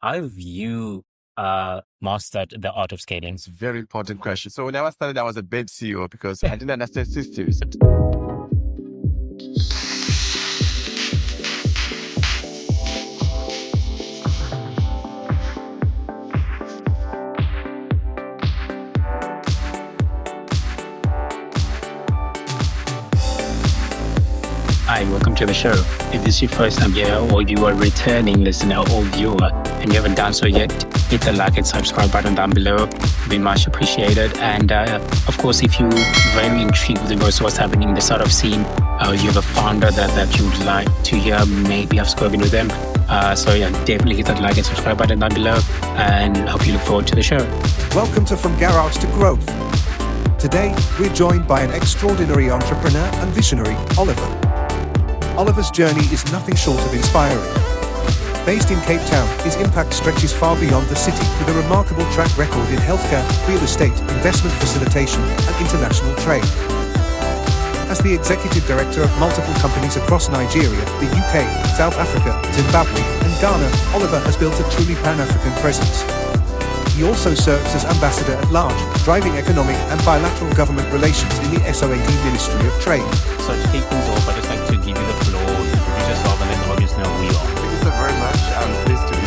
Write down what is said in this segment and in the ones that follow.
how have you mastered the art of scaling? It's a very important question. So when I was started, I was a bad CEO because I didn't understand systems. Hi, welcome to the show. If this is your first time here or you are a returning listener or viewer and you haven't done so yet, hit the like and subscribe button down below. It'd be much appreciated. And of course, if you're very intrigued with what's happening in the startup scene, you have a founder that you would like to hear, maybe I've spoken with them. So yeah, definitely hit that like and subscribe button down below, and I hope you look forward to the show. Welcome to From Garage to Growth. Today, we're joined by an extraordinary entrepreneur and visionary, Oliver. Oliver's journey is nothing short of inspiring. Based in Cape Town, his impact stretches far beyond the city with a remarkable track record in healthcare, real estate, investment facilitation, and international trade. As the executive director of multiple companies across Nigeria, the UK, South Africa, Zimbabwe, and Ghana, Oliver has built a truly Pan-African presence. He also serves as Ambassador at Large, driving economic and bilateral government relations in the SOAD Ministry of Trade. So to kick things off, I'd just like to give you the floor, introduce yourself, and let the audience know who you are. Thank you so very much. I'm pleased to be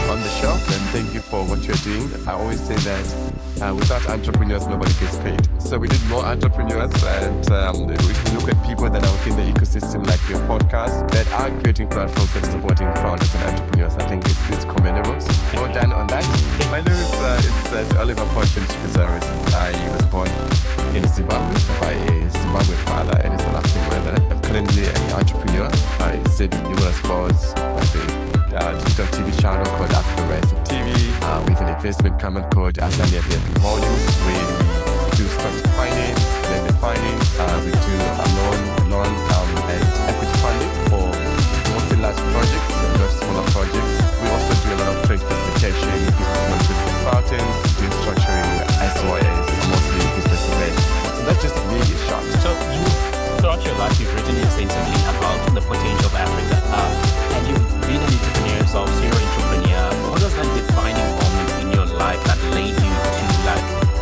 on the show, and thank you for what you're doing. I always say that without entrepreneurs, nobody gets paid. So we need more entrepreneurs, and if you look at people that are within the ecosystem, like your podcast, that are creating platforms and supporting founders and entrepreneurs. I think it's commendable. So well done on that. My name is Oliver Fortune Chikodzore. I was born in Zimbabwe by a Zimbabwean father and a South African mother. I'm currently an entrepreneur. I said numerous sports, a digital TV channel called African Rise of TV, with an investment company called Azania BNP Holdings, where we do structured finance, lending finance, we do loan and equity funding for mostly large projects and not smaller projects. We also do a lot of trade facilitation, business management consultants, do structuring as well as mostly business events. So that's just really short. So you, throughout your life, you've written extensively about the potential of Africa, and you've been an entrepreneur yourself, so you're an entrepreneur. What was that defining moment in your life that led you to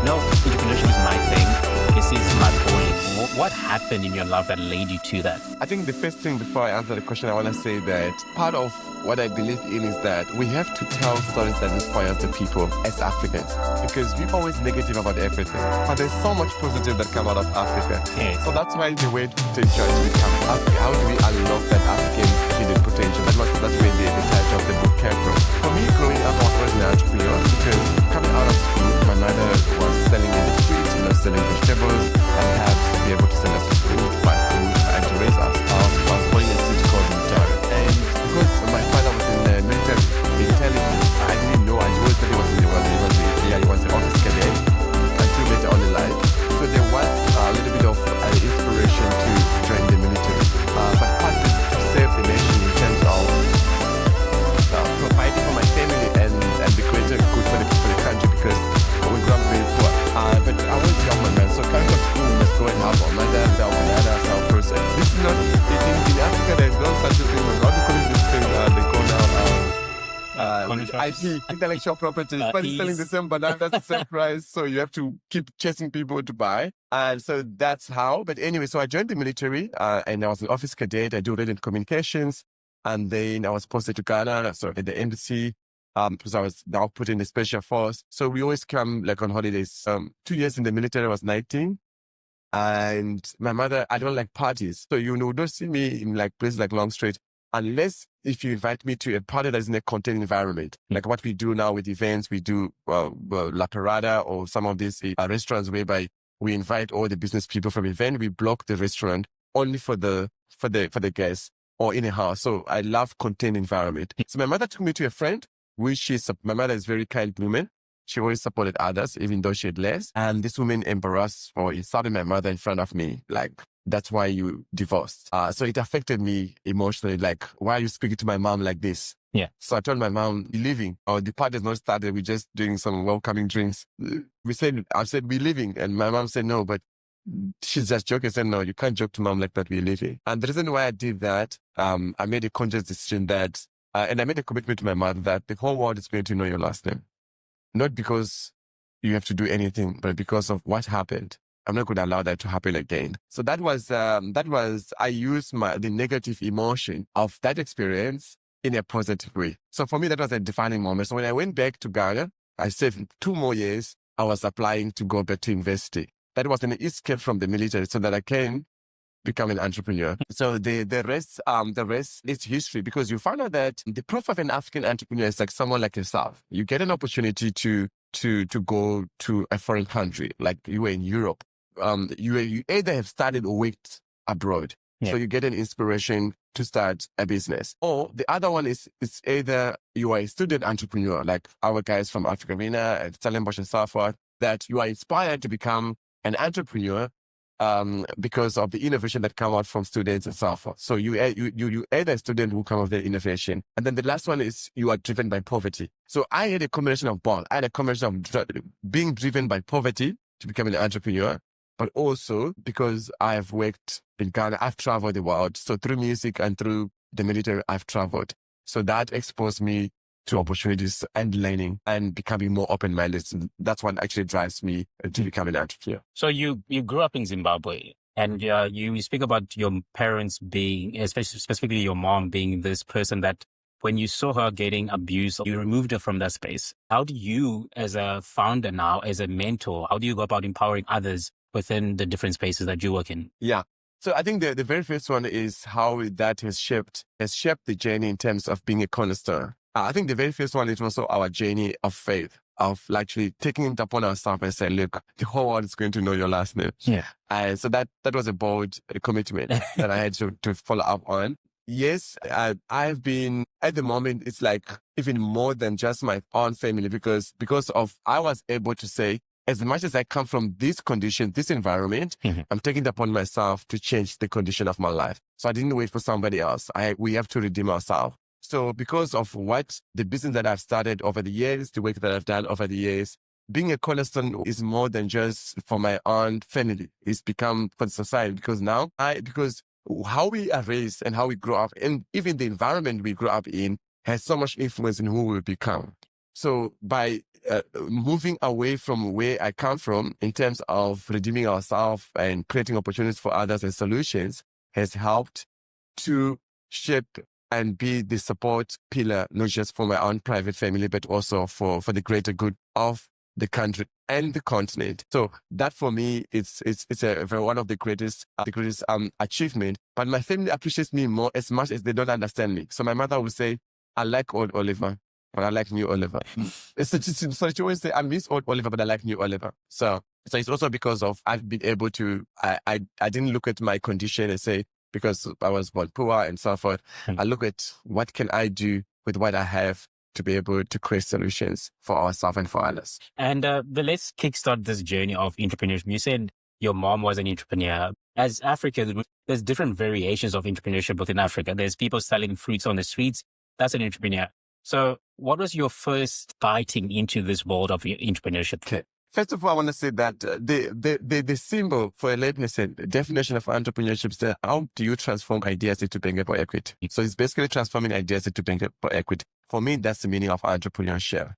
entrepreneurship is my thing, this is my calling? What happened in your life that led you to that? I think the first thing before I answer the question, I want to say that part of what I believe in is that we have to tell stories that inspire the people as Africans, because we're always negative about everything, but there's so much positive that come out of Africa. Yeah. So that's why the way potential to become African. How do we unlock that African hidden potential? That's where the title of the book came from. For me, growing up, I was always an entrepreneur, because coming out of school, my mother was selling in the streets, selling vegetables, and have to be able to send us to school, buy food, and to raise us. I was born in a city called Mutare. And because my father was in the military intelligence, I didn't know, I always thought he was an office cadet until later on in life. So there was a little bit of inspiration to join the military, but partly to serve the nation in terms of providing for my family and the greater good for the country, because we grew up very poor. But I was a young man, so coming from school, we must go and help our mother, our banana, our person. This is not, in Africa, there's no such a thing. How do you call this thing? They call now IP, intellectual property. But it's selling the same banana, that's the same price. So you have to keep chasing people to buy. And so that's how. But anyway, so I joined the military, and I was an office cadet. I do radio and communications. And then I was posted to Ghana, so at the embassy. Because I was now put in the special force. So we always come like on holidays. 2 years in the military, I was 19. And my mother, I don't like parties. So you don't see me in like places like Long Street, unless if you invite me to a party that's in a contained environment. Like what we do now with events, we do La Parada or some of these restaurants whereby we invite all the business people from event. We block the restaurant only for the guests or in a house. So I love contained environment. So my mother took me to a friend, my mother is very kind woman. She always supported others, even though she had less. And this woman embarrassed or insulted my mother in front of me. Like, that's why you divorced. So it affected me emotionally. Like, why are you speaking to my mom like this? Yeah. So I told my mom, we're leaving. Or the party has not started. We're just doing some welcoming drinks. I said, we're leaving. And my mom said, no, but she's just joking. I said, no, you can't joke to mom like that. We're leaving. And the reason why I did that, I made a conscious decision that And I made a commitment to my mother that the whole world is going to know your last name. Not because you have to do anything, but because of what happened. I'm not going to allow that to happen again. So I used the negative emotion of that experience in a positive way. So for me, that was a defining moment. So when I went back to Ghana, I saved 2 more years. I was applying to go back to university. That was an escape from the military so that I can become an entrepreneur. So the rest is history, because you find out that the profile of an African entrepreneur is like someone like yourself. You get an opportunity to go to a foreign country, like you were in Europe. You either have studied or worked abroad. Yeah. So you get an inspiration to start a business. Or the other one is it's either you are a student entrepreneur, like our guys from Africa Arena and Stellenbosch and so forth, that you are inspired to become an entrepreneur because of the innovation that come out from students and so forth. So you either a student who come of the innovation. And then the last one is you are driven by poverty. So I had a combination of both. I had a combination of being driven by poverty to become an entrepreneur, but also because I have worked in Ghana, I've traveled the world. So through music and through the military, I've traveled. So that exposed me to opportunities and learning and becoming more open-minded. So that's what actually drives me to become an entrepreneur. So you grew up in Zimbabwe, and you speak about your parents being, especially specifically your mom being this person that when you saw her getting abused, you removed her from that space. How do you, as a founder now, as a mentor, how do you go about empowering others within the different spaces that you work in? Yeah. So I think the very first one is how that has shaped the journey in terms of being a cornerstone. I think the very first one is also our journey of faith, of actually taking it upon ourselves and saying, look, the whole world is going to know your last name. Yeah. So that was a bold commitment that I had to follow up on. Yes, I've been, at the moment, it's like even more than just my own family, because of I was able to say, as much as I come from this condition, this environment, I'm taking it upon myself to change the condition of my life. So I didn't wait for somebody else. We have to redeem ourselves. So because of what the business that I've started over the years, the work that I've done over the years, being a cornerstone is more than just for my own family. It's become for the society, because now because how we are raised and how we grow up, and even the environment we grow up in, has so much influence in who we become. So by moving away from where I come from in terms of redeeming ourselves and creating opportunities for others and solutions has helped to shape and be the support pillar, not just for my own private family, but also for the greater good of the country and the continent. So that for me, it's one of the greatest achievement. But my family appreciates me more as much as they don't understand me. So my mother would say, I like old Oliver, but I like new Oliver. So she always say, I miss old Oliver, but I like new Oliver. So it's also because of I've been able to, I didn't look at my condition and say, because I was born poor and so forth, I look at what can I do with what I have to be able to create solutions for ourselves and for others. And let's kickstart this journey of entrepreneurship. You said your mom was an entrepreneur. As Africa, there's different variations of entrepreneurship within Africa. There's people selling fruits on the streets. That's an entrepreneur. So what was your first biting into this world of entrepreneurship? Okay. First of all, I want to say that the symbol for a layperson, the definition of entrepreneurship is how do you transform ideas into bankable equity? So it's basically transforming ideas into bankable equity. For me, that's the meaning of entrepreneurship.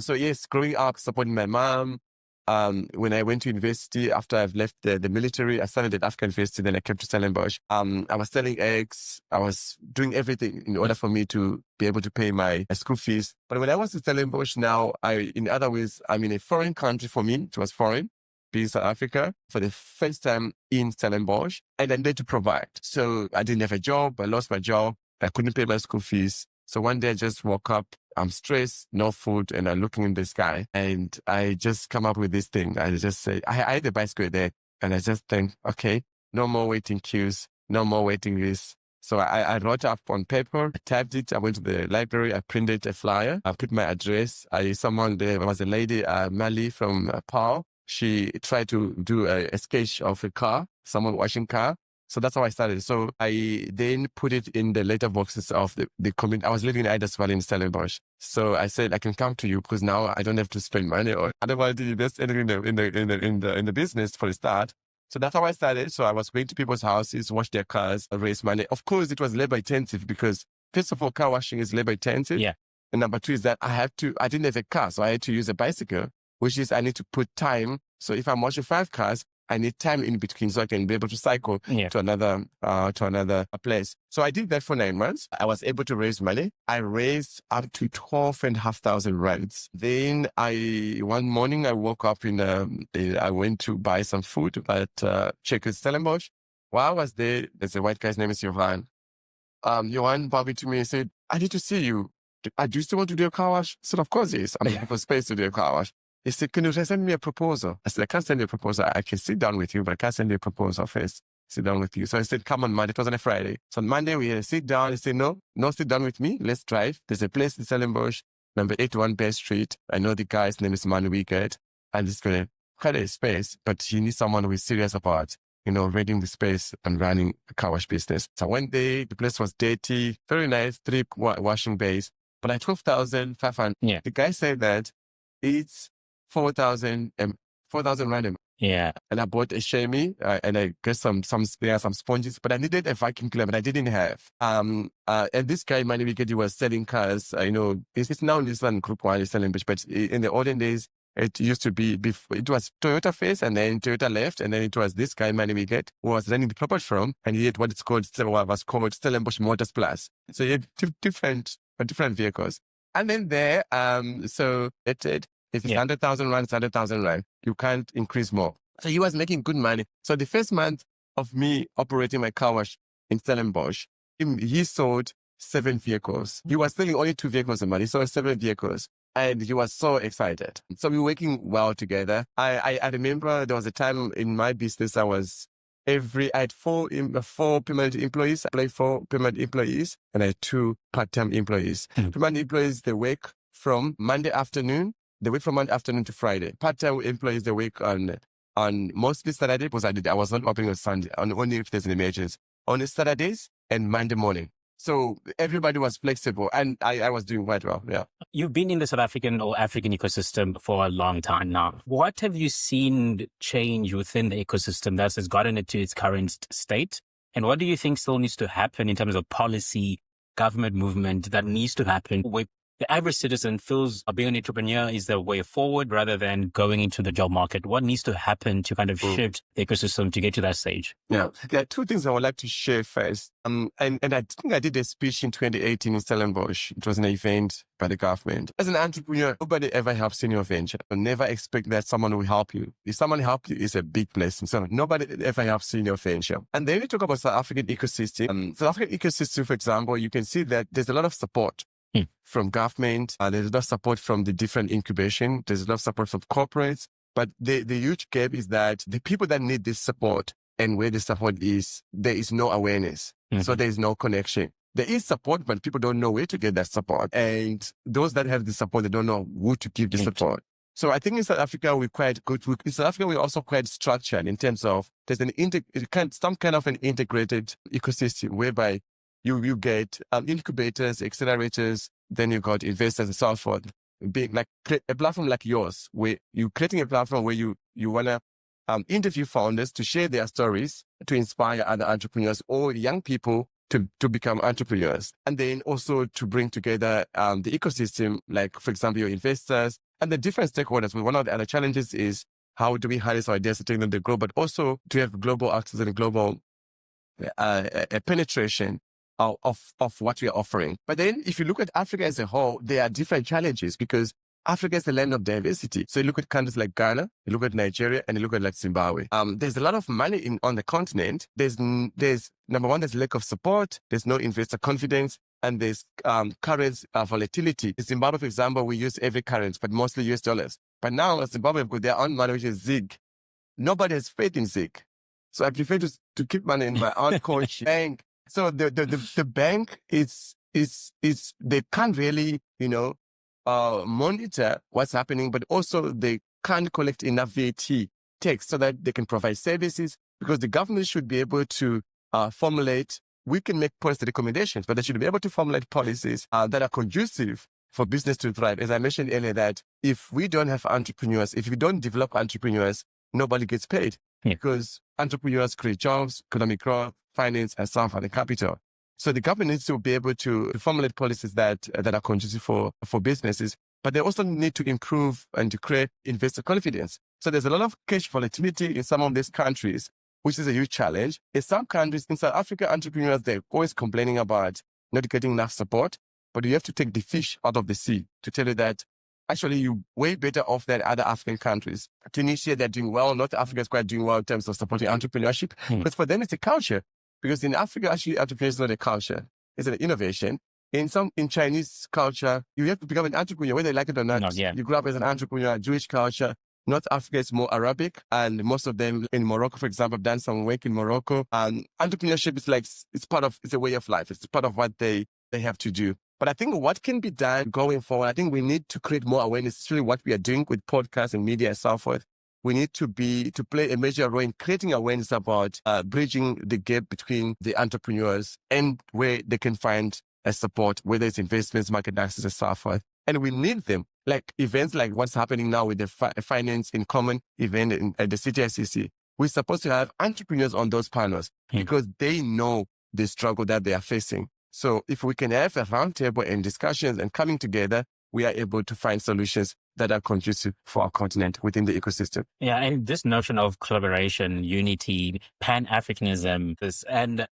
So yes, growing up, supporting my mom. When I went to university, after I've left the military, I started at African University, then I came to Stellenbosch. I was selling eggs. I was doing everything in order for me to be able to pay my school fees. But when I was in Stellenbosch now, in other ways, I'm in a foreign country for me. It was foreign, being South Africa, for the first time in Stellenbosch, and I needed to provide. So I didn't have a job. I lost my job. I couldn't pay my school fees. So one day I just woke up, I'm stressed, no food, and I'm looking in the sky. And I just come up with this thing. I just say, I had a bicycle there, and I just think, okay, no more waiting queues, no more waiting lists. So I wrote up on paper, I typed it, I went to the library, I printed a flyer, I put my address. There was a lady, Mali from Paul. She tried to do a sketch of a car, someone washing car. So that's how I started. So I then put it in the letterboxes of the community. I was living in Idas Valley in Stellenbosch. So I said, I can come to you because now I don't have to spend money, or I don't want to invest anything in the business for the start. So that's how I started. So I was going to people's houses, wash their cars, raise money. Of course, it was labor intensive because first of all, car washing is labor intensive. Yeah. And number two is that I didn't have a car, so I had to use a bicycle, which is I need to put time. So if I'm washing 5 cars, I need time in between so I can be able to cycle to another place. So I did that for 9 months. I was able to raise money. I raised up to 12,500 rands. Then one morning I woke up I went to buy some food at Checkers Stellenbosch. While I was there's a white guy's name is Johan. Johan brought me to me and said, I need to see you. Do you still want to do a car wash? I said, of course, yes. I'm looking for space to do a car wash. He said, can you send me a proposal? I said, I can't send you a proposal. I can sit down with you, but I can't send you a proposal first. Sit down with you. So I said, come on Monday. It was on a Friday. So on Monday, we had a sit down. He said, no, sit down with me. Let's drive. There's a place in Stellenbosch, number 81 Bear Street. I know the guy's name is Manu Wicked. And it's going to create a space, but he needs someone who is serious about, renting the space and running a car wash business. So I went there. The place was dirty, very nice, 3 washing bays. But at 12,500, the guy said that it's 4,000 random. Yeah. And I bought a chamois and I got some spares, some sponges, but I needed a vacuum cleaner, but I didn't have. And this guy, Manu Wicked, he was selling cars. It's now Nissan Group 1 is selling, but in the olden days, it used to be, it was Toyota first and then Toyota left. And then it was this guy, Manu Wicked, who was running the property from, and he had what was called Stellenbosch Motors Plus. So he had different vehicles. And then there, so if it's 100,000 rand, it's 100,000 rand. You can't increase more. So he was making good money. So the first month of me operating my car wash in Stellenbosch, he sold 7 vehicles. He was selling only 2 vehicles a month. He sold 7 vehicles. And he was so excited. So we were working well together. I remember there was a time in my business I had 4 permanent employees. I employed 4 permanent employees and I had 2 part-time employees. Permanent employees, they work from Monday afternoon. They work from Monday afternoon to Friday. Part-time employees, they work on mostly Saturday because I was not opening on Sunday, only if there's an emergency. Only Saturdays and Monday morning. So everybody was flexible and I was doing quite well. Yeah. You've been in the South African or African ecosystem for a long time now. What have you seen change within the ecosystem that has gotten it to its current state? And what do you think still needs to happen in terms of policy, government movement that needs to happen where the average citizen feels being an entrepreneur is the way forward rather than going into the job market? What needs to happen to kind of shift the ecosystem to get to that stage? Yeah, there are 2 things I would like to share first. And I think I did a speech in 2018 in Stellenbosch. It was an event by the government. As an entrepreneur, nobody ever helps in your venture. Never expect that someone will help you. If someone helps you, it's a big blessing. So nobody ever helps in your venture. And then we talk about South African ecosystem. South African ecosystem, for example, you can see that there's a lot of support from government. There's a lot of support from the different incubation. There's a lot of support from corporates. But the huge gap is that the people that need this support and where the support is, there is no awareness. So there is no connection. There is support, but people don't know where to get that support. And those that have the support, they don't know who to give the support. So I think in South Africa, we're quite good. In South Africa, we're also quite structured in terms of there's some kind of an integrated ecosystem whereby you get incubators, accelerators, then you got investors and so forth. Being like a platform like yours, where you're creating a platform where you want to interview founders to share their stories, to inspire other entrepreneurs or young people to become entrepreneurs. And then also to bring together the ecosystem, like, for example, your investors and the different stakeholders. One of the other challenges is how do we harness our ideas to take them to grow, but also to have global access and global penetration of what we are offering. But then if you look at Africa as a whole, there are different challenges because Africa is the land of diversity. So you look at countries like Ghana, you look at Nigeria, and you look at like Zimbabwe. There's a lot of money on the continent. There's number one, there's lack of support. There's no investor confidence. And there's currency volatility. In Zimbabwe, for example, we use every currency, but mostly US dollars. But now Zimbabwe have got their own money, which is ZIG. Nobody has faith in ZIG. So I prefer to keep money in my own coin bank. So the bank is they can't really, monitor what's happening, but also they can't collect enough VAT tax so that they can provide services, because the government should be able to formulate. We can make policy recommendations, but they should be able to formulate policies that are conducive for business to thrive. As I mentioned earlier, that if we don't have entrepreneurs, if we don't develop entrepreneurs, nobody gets paid because entrepreneurs create jobs, economic growth, finance, and so on, and capital. So the government needs to be able to formulate policies that are conducive for businesses, but they also need to improve and to create investor confidence. So there's a lot of cash volatility in some of these countries, which is a huge challenge. In some countries, in South Africa, entrepreneurs, they're always complaining about not getting enough support, but you have to take the fish out of the sea to tell you that actually you're way better off than other African countries. Tunisia, they're doing well. North Africa is quite doing well in terms of supporting entrepreneurship. But for them, it's a culture. Because in Africa, actually, entrepreneurship is not a culture. It's an innovation. In Chinese culture, you have to become an entrepreneur, whether you like it or not. You grow up as an entrepreneur. Jewish culture. North Africa is more Arabic, and most of them in Morocco, for example, have done some work in Morocco. And entrepreneurship is like, it's a way of life. It's part of what they have to do. But I think what can be done going forward, I think we need to create more awareness, especially what we are doing with podcasts and media and so forth. We need to play a major role in creating awareness about bridging the gap between the entrepreneurs and where they can find support, whether it's investments, market access, and so forth. And we need them, like events like what's happening now with the Finance in Common event at the CTICC. We're supposed to have entrepreneurs on those panels because they know the struggle that they are facing. So if we can have a roundtable and discussions and coming together, we are able to find solutions that are conducive for our continent within the ecosystem. Yeah, and this notion of collaboration, unity, Pan-Africanism, and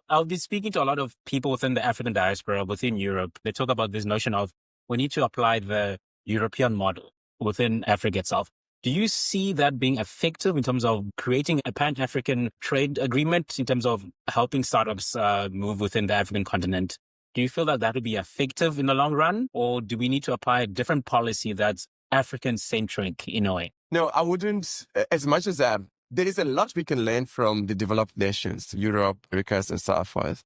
I'll be speaking to a lot of people within the African diaspora, within Europe. They talk about this notion of we need to apply the European model within Africa itself. Do you see that being effective in terms of creating a Pan-African trade agreement, in terms of helping startups move within the African continent? Do you feel that that would be effective in the long run? Or do we need to apply a different policy that's African-centric in a way? No, I wouldn't. As much as there is a lot we can learn from the developed nations, Europe, Americas, and so forth.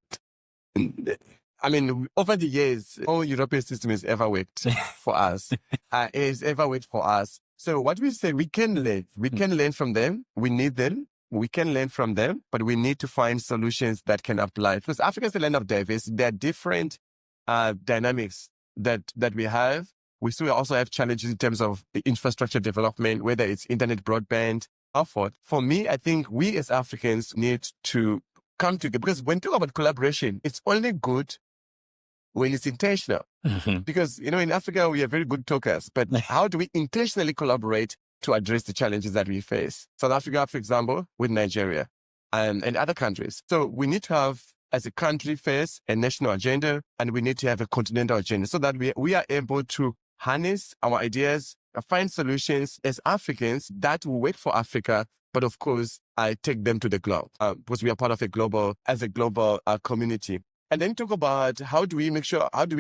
I mean, over the years, no European system has ever worked for us. It has ever worked for us. So what we say, we can learn. We can learn from them. We need them. We can learn from them, but we need to find solutions that can apply. Because Africa is a land of diversity. There are different dynamics that we have. We still also have challenges in terms of the infrastructure development, whether it's internet, broadband, or forth. For me, I think we as Africans need to come together, because when you talk about collaboration, it's only good when it's intentional. Because, in Africa, we are very good talkers, but how do we intentionally collaborate to address the challenges that we face? South Africa, for example, with Nigeria and other countries. So we need to have, as a country first, a national agenda, and we need to have a continental agenda so that we are able to harness our ideas, find solutions as Africans that will work for Africa, but of course, I take them to the globe because we are part of a global community. And then talk about how do we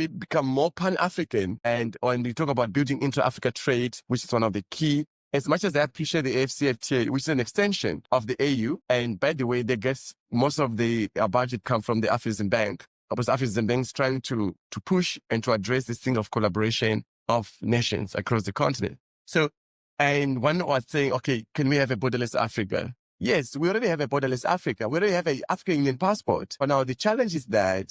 become more Pan-African? And when we talk about building intra-Africa trade, which is one of the key, as much as I appreciate the AfCFTA, which is an extension of the AU, and by the way, they get most of the budget come from the African Bank, because African Bank is trying to push and to address this thing of collaboration of nations across the continent. So, and one was saying, okay, can we have a borderless Africa? Yes, we already have a borderless Africa. We already have an African Union passport. But now the challenge is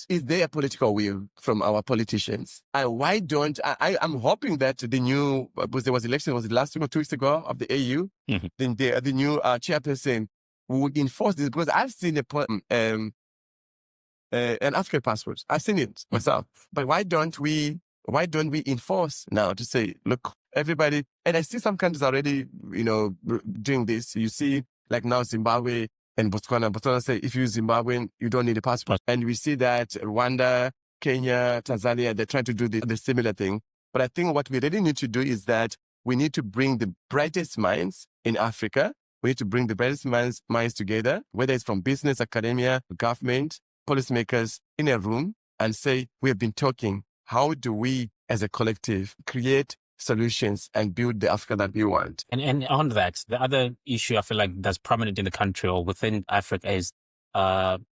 is there a political will from our politicians? And why don't, I'm hoping that the new, because there was election, was it last week or 2 weeks ago of the AU? Then the new chairperson would enforce this, because I've seen an African passport. I've seen it myself. But why don't we enforce now to say, look, everybody, and I see some countries already, doing this. You see, like now Zimbabwe and Botswana. Botswana say, if you're Zimbabwean, you don't need a passport. And we see that Rwanda, Kenya, Tanzania, they're trying to do the similar thing. But I think what we really need to do is that we need to bring the brightest minds in Africa. We need to bring the brightest minds together, whether it's from business, academia, government, policymakers, in a room and say, we have been talking. How do we, as a collective, create solutions and build the Africa that we want? And on that, the other issue I feel like that's prominent in the country or within Africa is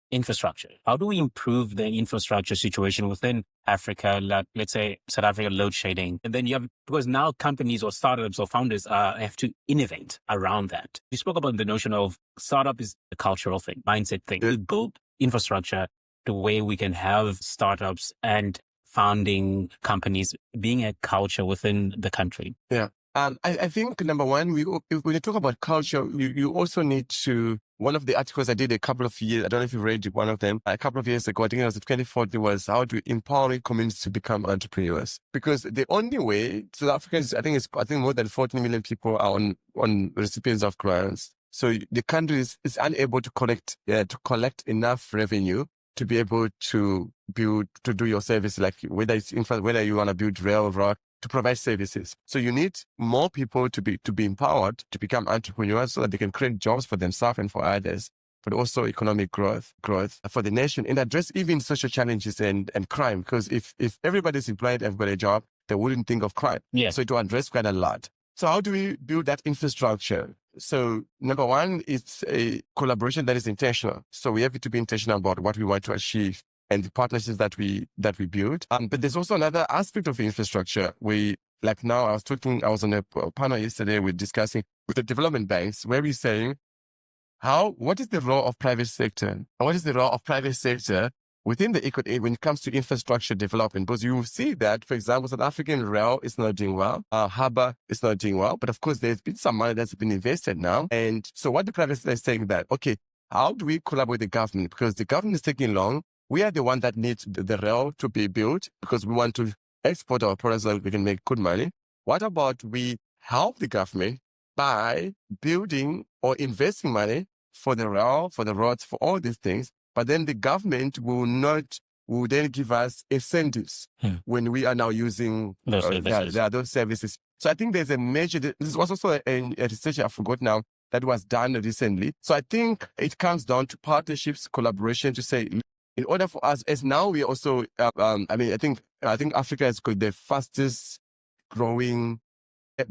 infrastructure. How do we improve the infrastructure situation within Africa? Like, let's say South Africa load shedding. And then because now companies or startups or founders have to innovate around that. You spoke about the notion of startup is a cultural thing, mindset thing. We build infrastructure the way we can have startups and founding companies being a culture within the country. Yeah. I think number one, when you talk about culture, you also need to, one of the articles I did a couple of years, I don't know if you read one of them, a couple of years ago, I think it was 2014, was how to empower communities to become entrepreneurs. Because the only way, South Africans, I think more than 14 million people are on recipients of grants. So the country is unable to collect enough revenue to be able to do your service, like whether it's whether you want to build rail, road, to provide services. So you need more people to be empowered to become entrepreneurs so that they can create jobs for themselves and for others, but also economic growth for the nation, and address even social challenges and crime. Because if everybody's employed, everybody a job, they wouldn't think of crime. Yeah. So to address quite a lot. So how do we build that infrastructure? So number one, it's a collaboration that is intentional. So we have to be intentional about what we want to achieve and the partnerships that we build. But there's also another aspect of infrastructure. Like now, I was on a panel yesterday, we're discussing with the development banks, where we're saying, what is the role of private sector? And what is the role of private sector within the when it comes to infrastructure development? Because you will see that, for example, South African rail is not doing well. Harbour is not doing well. But of course, there's been some money that's been invested now. And so what the private sector is saying that, okay, how do we collaborate with the government? Because the government is taking long. We are the one that needs the rail to be built because we want to export our products so that we can make good money. What about we help the government by building or investing money for the rail, for the roads, for all these things? But then the government will then give us incentives when we are now using those services. So I think there's a major, this was also a research I forgot now that was done recently. So I think it comes down to partnerships, collaboration, to say, in order for us, as now we also, I think Africa is the fastest growing.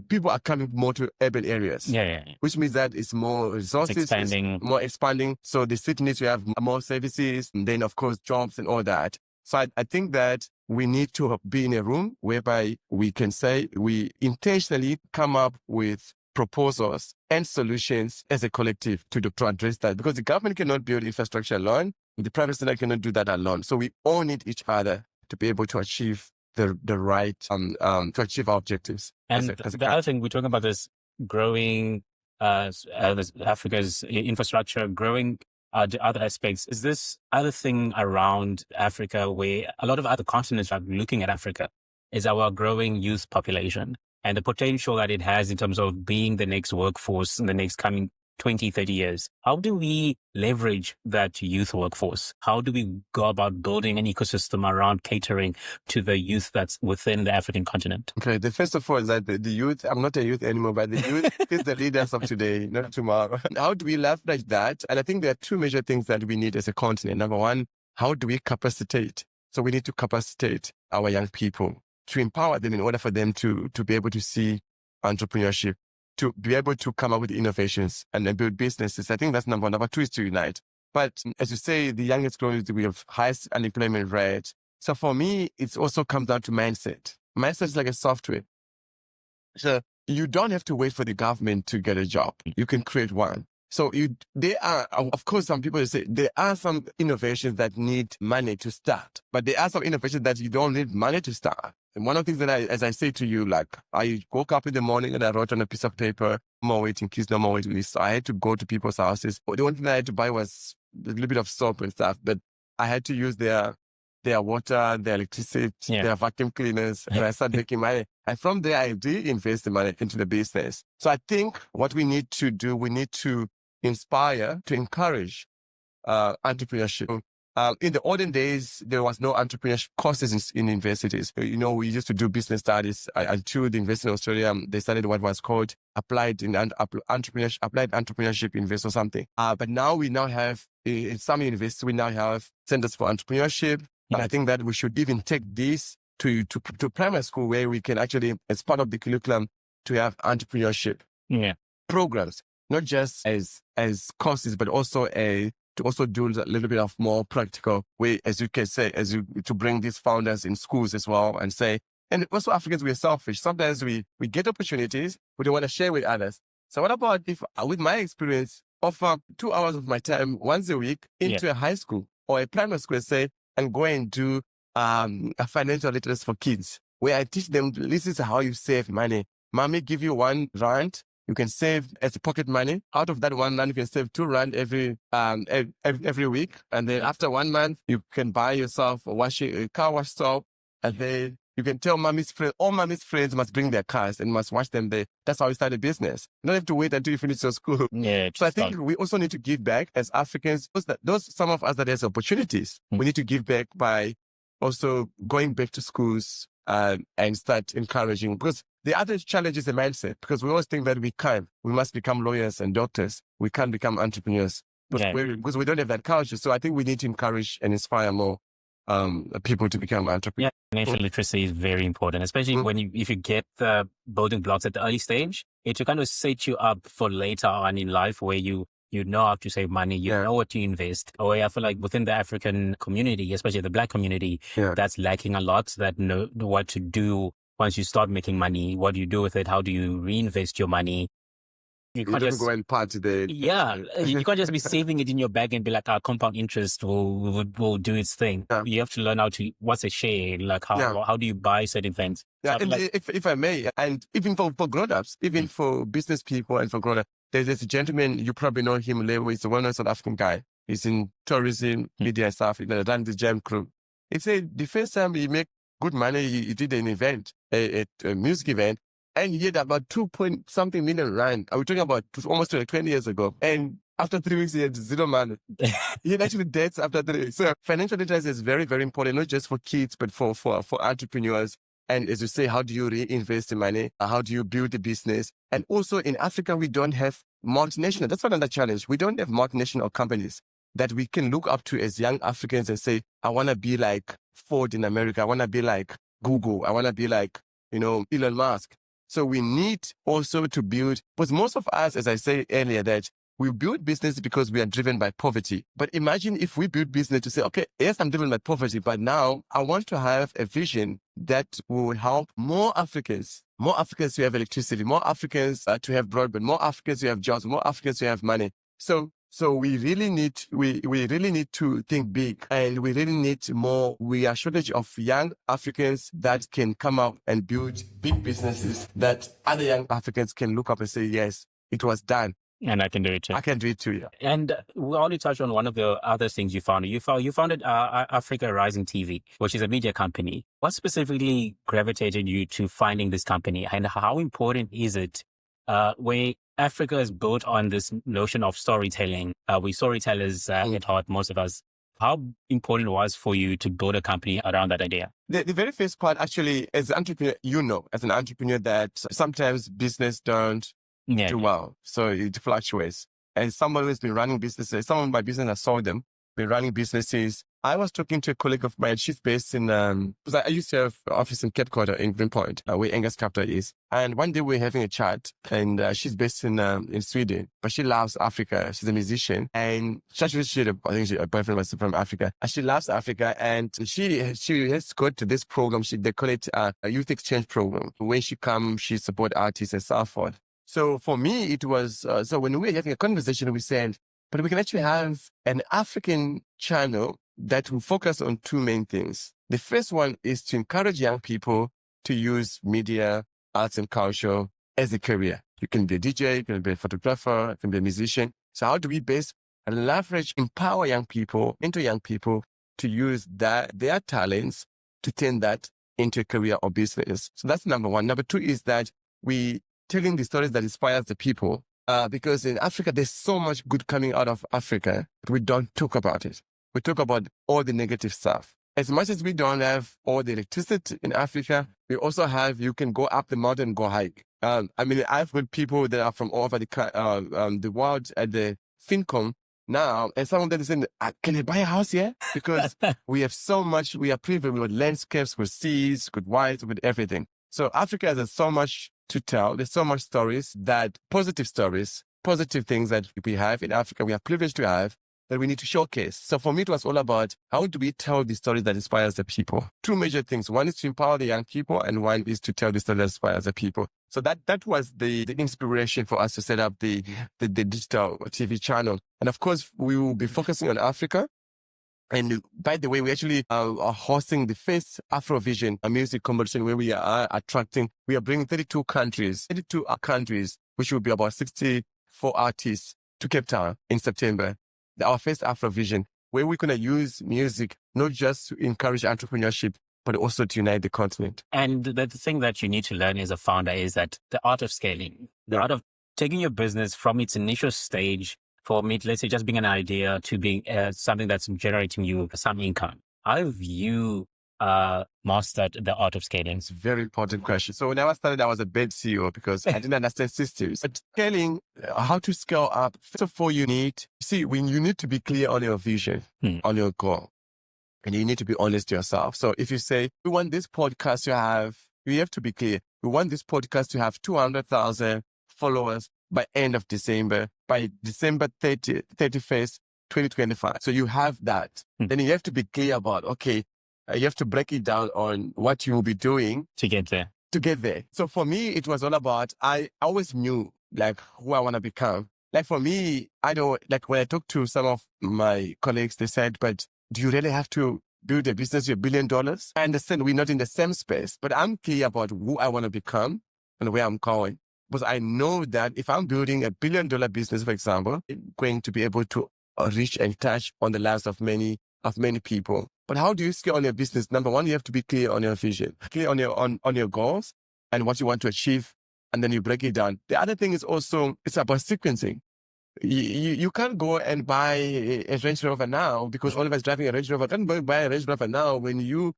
People are coming more to urban areas, which means that it's more resources, it's more expanding. So the city needs to have more services, and then of course jobs and all that. So I think that we need to be in a room whereby we can say we intentionally come up with proposals and solutions as a collective to address that, because the government cannot build infrastructure alone. The private sector cannot do that alone. So we all need each other to be able to achieve the right, to achieve our objectives. And the other thing, we're talking about this growing, Africa's infrastructure, growing the other aspects. Is this other thing around Africa where a lot of other continents are looking at Africa is our growing youth population and the potential that it has in terms of being the next workforce in the next coming 20, 30 years. How do we leverage that youth workforce? How do we go about building an ecosystem around catering to the youth that's within the African continent? Okay, the first of all is that the youth, I'm not a youth anymore, but the youth is the leaders of today, not tomorrow. How do we leverage that? And I think there are two major things that we need as a continent. Number one, how do we capacitate? So we need to capacitate our young people to empower them in order for them to be able to see entrepreneurship, to be able to come up with innovations and then build businesses. I think that's number one. Number two is to unite. But as you say, the youngest growing, we have highest unemployment rate. So for me, it also comes down to mindset. Mindset is like a software. So you don't have to wait for the government to get a job. You can create one. So there are, of course, some people say there are some innovations that need money to start, but there are some innovations that you don't need money to start. And one of the things that as I say to you, like I woke up in the morning and I wrote on a piece of paper, no more waiting, please, no more waiting list. So I had to go to people's houses. The only thing I had to buy was a little bit of soap and stuff, but I had to use their water, their electricity, their vacuum cleaners, and I started making money. And from there, I did invest the money into the business. So I think what we need to do, we need to inspire, to encourage entrepreneurship. In the olden days, there was no entrepreneurship courses in universities. You know, we used to do business studies until the University of Australia, they started what was called applied entrepreneurship university or something. But now we now have, in some universities, we now have centers for entrepreneurship. And I think that we should even take this to primary school, where we can actually, as part of the curriculum, to have entrepreneurship programs, not just as courses, but also to also do a little bit of more practical way, as you can say, to bring these founders in schools as well and say, and also Africans, we are selfish. Sometimes we get opportunities, we don't want to share with others. So what about if, with my experience, offer 2 hours of my time once a week into a high school or a primary school, say, and go and do a financial literacy for kids, where I teach them, this is how you save money. mommy give you R1, you can save as a pocket money. Out of that R1, you can save R2 every week. And then after 1 month, you can buy yourself a car wash soap. And then you can tell mommy's friends, all mommy's friends must bring their cars and must wash them there. That's how we start a business. You don't have to wait until you finish your school. Yeah. So I think we also need to give back as Africans. Some of us that has opportunities, we need to give back by also going back to schools and start encouraging. Because the other challenge is the mindset, because we always think that we must become lawyers and doctors. We can't become entrepreneurs because we don't have that culture. So I think we need to encourage and inspire more people to become entrepreneurs. Yeah, financial literacy is very important, especially if you get the building blocks at the early stage, it will kind of set you up for later on in life where you know how to save money, you know what to invest. Or I feel like within the African community, especially the Black community, that's lacking a lot, that know what to do once you start making money. What do you do with it? How do you reinvest your money? You can't just go and party there. Yeah, you can't just be saving it in your bag and be like, compound interest will do its thing. Yeah. You have to learn what's a share, like how do you buy certain things. Yeah, so and if I may, and even for grown-ups, even for business people and for grown-ups, there's a gentleman, you probably know him, he's a well-known South African guy. He's in tourism, media and stuff, runs the Jam Crew. He said the first time he made good money, he did an event, a music event, and he had about 2-point-something million rand. Are we talking about almost 20 years ago? And after 3 weeks, he had zero money. He had actually debts after 3 weeks. So financial literacy is very, very important, not just for kids, but for entrepreneurs. And as you say, how do you reinvest the money? How do you build the business? And also in Africa, we don't have multinational. That's another challenge. We don't have multinational companies that we can look up to as young Africans and say, I want to be like Ford in America. I want to be like Google. I want to be like, Elon Musk. So we need also to build, because most of us, as I said earlier, that we build business because we are driven by poverty. But imagine if we build business to say, okay, yes, I'm driven by poverty, but now I want to have a vision that will help more Africans to have electricity, more Africans to have broadband, more Africans to have jobs, more Africans to have money. So we really need to think big, and we really need more. We are shortage of young Africans that can come up and build big businesses that other young Africans can look up and say, yes, it was done. And I can do it too. I can do it too, yeah. And we only touched on one of the other things you founded. You founded Africa Rising TV, which is a media company. What specifically gravitated you to finding this company, and how important is it where Africa is built on this notion of storytelling? We storytellers at heart, most of us. How important it was for you to build a company around that idea? The very first part, actually, as an entrepreneur, as an entrepreneur, that sometimes business don't do well. So it fluctuates. And someone who's been running businesses, some of my business, I saw them, been running businesses. I was talking to a colleague of mine. She's based in, because I used to have an office in Cape Cod in Greenpoint, where Angus Chapter is. And one day we were having a chat, and she's based in Sweden, but she loves Africa. She's a musician, and I think her boyfriend was from Africa. And she loves Africa, and she has gone to this program. They call it a youth exchange program. When she comes, she support artists and so forth. So for me, it was, so when we were having a conversation, we said, but we can actually have an African channel that will focus on two main things. The first one is to encourage young people to use media, arts and culture as a career. You can be a DJ, you can be a photographer, you can be a musician. So how do we best leverage, empower young people to use their talents to turn that into a career or business? So that's number one. Number two is that we telling the stories that inspires the people, because in Africa, there's so much good coming out of Africa, but we don't talk about it. We talk about all the negative stuff. As much as we don't have all the electricity in Africa, we also have, you can go up the mountain and go hike. I've heard people that are from all over the world at the FinCom now, and some of them saying, can I buy a house here? Because we have so much, we are privileged with landscapes, with seas, with wines, with everything. So Africa has so much to tell. There's so much stories, positive things that we have in Africa, we are privileged to have, that we need to showcase. So for me, it was all about how do we tell the story that inspires the people? Two major things. One is to empower the young people, and one is to tell the story that inspires the people. So that was the inspiration for us to set up the digital TV channel. And of course, we will be focusing on Africa. And by the way, we actually are hosting the first Afrovision music competition where we are bringing 32 countries, which will be about 64 artists to Cape Town in September. Our first Afrovision, where we're going to use music, not just to encourage entrepreneurship, but also to unite the continent. And the thing that you need to learn as a founder is that the art of scaling, the art of taking your business from its initial stage, for me, let's say just being an idea to being something that's generating you some income. How have you mastered the art of scaling? It's a very important question. So when I started, I was a bad CEO because I didn't understand systems. But scaling, how to scale up, first of all, you need to be clear on your vision, on your goal. And you need to be honest to yourself. So if you say, we want this podcast to have, we have to be clear. We want this podcast to have 200,000 followers by end of December, by December 31st, 2025. So you have that. Then you have to be clear about, okay, you have to break it down on what you will be doing to get there. So for me, it was all about, I always knew like who I want to become. Like for me, I don't, like when I talked to some of my colleagues, they said, but do you really have to build a business with $1 billion? I understand we're not in the same space, but I'm clear about who I want to become and where I'm going. Because I know that if I'm building $1 billion business, for example, I'm going to be able to reach and touch on the lives of many people. But how do you scale on your business? Number one, you have to be clear on your vision, clear on your goals and what you want to achieve. And then you break it down. The other thing is also, it's about sequencing. You can't go and buy a Range Rover now because Oliver is driving a Range Rover. You can't go and buy a Range Rover now when your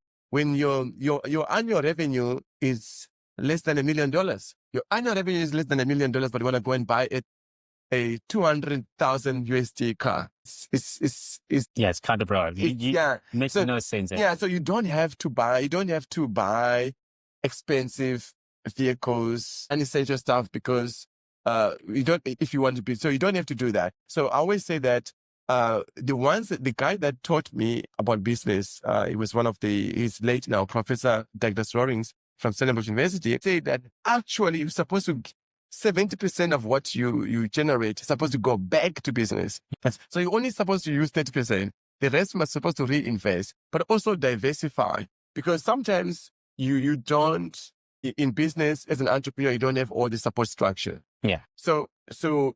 annual revenue is less than $1 million. Your annual revenue is less than $1 million, but you want to go and buy a 200,000 USD car. It's kind of broad. Makes no sense. Yeah, so you don't have to buy expensive vehicles and essential stuff because you don't have to do that. So I always say that the guy that taught me about business, it was he's late now, Professor Douglas Rawlings from Stellenbosch University, said that actually you're supposed to 70% of what you generate is supposed to go back to business. So you're only supposed to use 30%. The rest must supposed to reinvest, but also diversify because sometimes you don't, in business as an entrepreneur, you don't have all the support structure. Yeah. So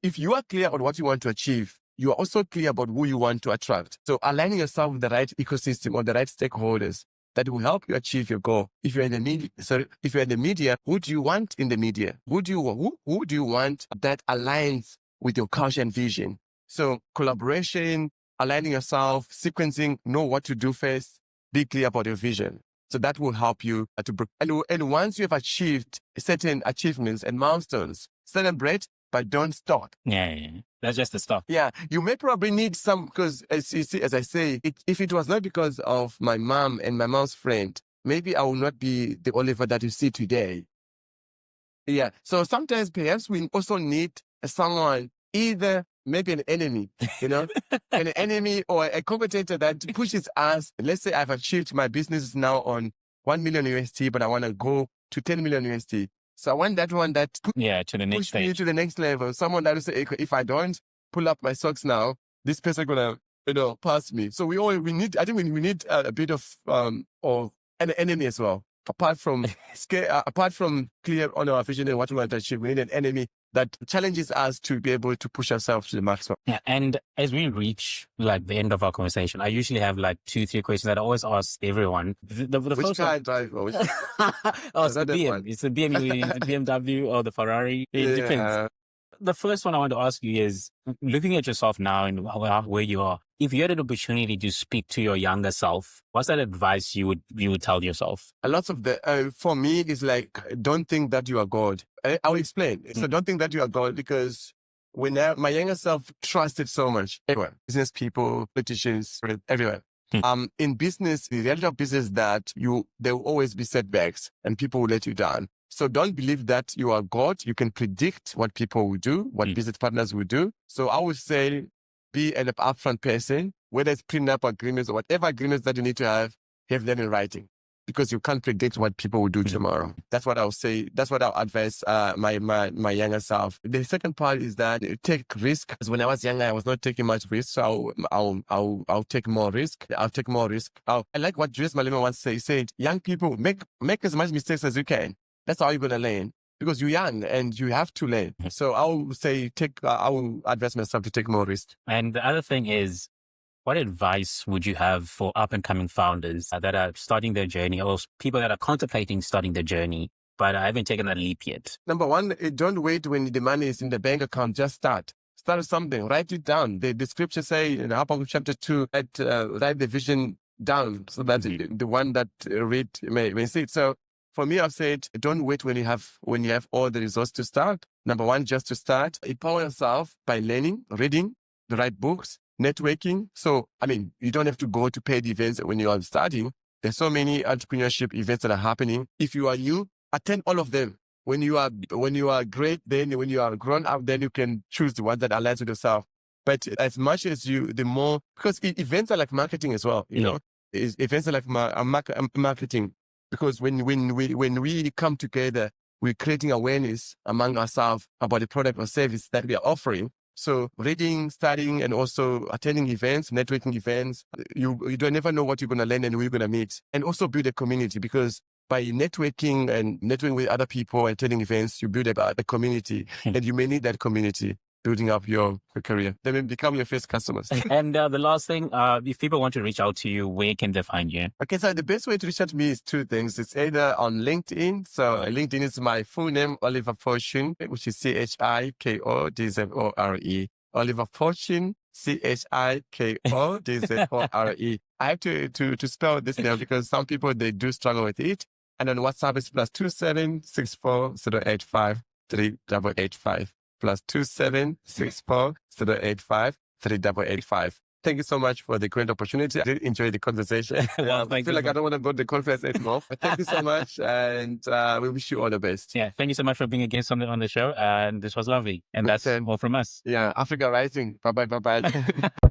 if you are clear on what you want to achieve, you are also clear about who you want to attract. So aligning yourself with the right ecosystem or the right stakeholders that will help you achieve your goal. If you're in the media, who do you want in the media? Who do you want that aligns with your culture and vision? So collaboration, aligning yourself, sequencing, know what to do first, be clear about your vision. So that will help you and once you have achieved certain achievements and milestones, celebrate, but don't stop. Yeah. That's just the stuff. Yeah. You may probably need some, because as I say, if it was not because of my mom and my mom's friend, maybe I will not be the Oliver that you see today. Yeah. So sometimes perhaps we also need someone, either maybe an enemy, an enemy or a competitor that pushes us. Let's say I've achieved my business now on $1 million USD, but I want to go to 10 million USD. So I want that one that to the next stage, me to the next level. Someone that will say, if I don't pull up my socks now, this person gonna, pass me. So we need a bit of an enemy as well. Apart from clear on our vision and what we want to achieve, we need an enemy that challenges us to be able to push ourselves to the maximum. Yeah, and as we reach the end of our conversation, I usually have 2-3 questions that I always ask everyone. The which first car drive? It's the BM. It's the BMW or the Ferrari. It depends. The first one I want to ask you is, looking at yourself now and where you are, if you had an opportunity to speak to your younger self, what's that advice you would tell yourself? A lot of for me, is don't think that you are God. I'll explain. So don't think that you are God, because when my younger self trusted so much, everyone, business people, politicians, everyone. In business, the reality of business is that there will always be setbacks and people will let you down. So don't believe that you are God. You can predict what people will do, what business partners will do. So I would say be an upfront person, whether it's prenup agreements or whatever agreements that you need to have them in writing. because you can't predict what people will do tomorrow. That's what I'll say. That's what I'll advise my younger self. The second part is that take risk. Because when I was younger, I was not taking much risk, so I'll take more risk. I'll take more risk. I like what Julius Malema once said. He said, young people, make as much mistakes as you can. That's how you're gonna learn. Because you're young and you have to learn. So I will say, I will advise myself to take more risk. And the other thing is, what advice would you have for up-and-coming founders that are starting their journey, or people that are contemplating starting their journey, but haven't taken that leap yet? Number one, don't wait when the money is in the bank account. Just start. Start something. Write it down. The scripture say in Habakkuk chapter 2, write the vision down so that the one that read may see it. So for me, I've said, don't wait when you have all the resources to start. Number one, just to start, empower yourself by learning, reading the right books, networking. So, you don't have to go to paid events when you are starting. There's so many entrepreneurship events that are happening. If you are new, attend all of them. When you are great, then when you are grown up, then you can choose the one that aligns with yourself. But as much as the more, because events are like marketing as well, you know, events are like marketing. Because when we come together, we're creating awareness among ourselves about the product or service that we are offering. So reading, studying, and also attending events, networking events, you don't never know what you're going to learn and who you're going to meet. And also build a community, because by networking with other people and attending events, you build a community, and you may need that community building up your career. They may become your first customers. And the last thing, if people want to reach out to you, where can they find you? Okay, so the best way to reach out to me is two things. It's either on LinkedIn. So LinkedIn is my full name, Oliver Fortune, which is Chikodzore. Oliver Fortune, Chikodzore. I have to spell this name because some people, they do struggle with it. And on WhatsApp, it's +27 64 085 3885. +27 64 085 3885. Thank you so much for the great opportunity. I did enjoy the conversation. Well, I feel like I don't want to go to the conference anymore. But thank you so much, and we wish you all the best. Yeah, thank you so much for being a guest on the show, and this was lovely. And that's all from us. Yeah, Africa Rising. Bye bye.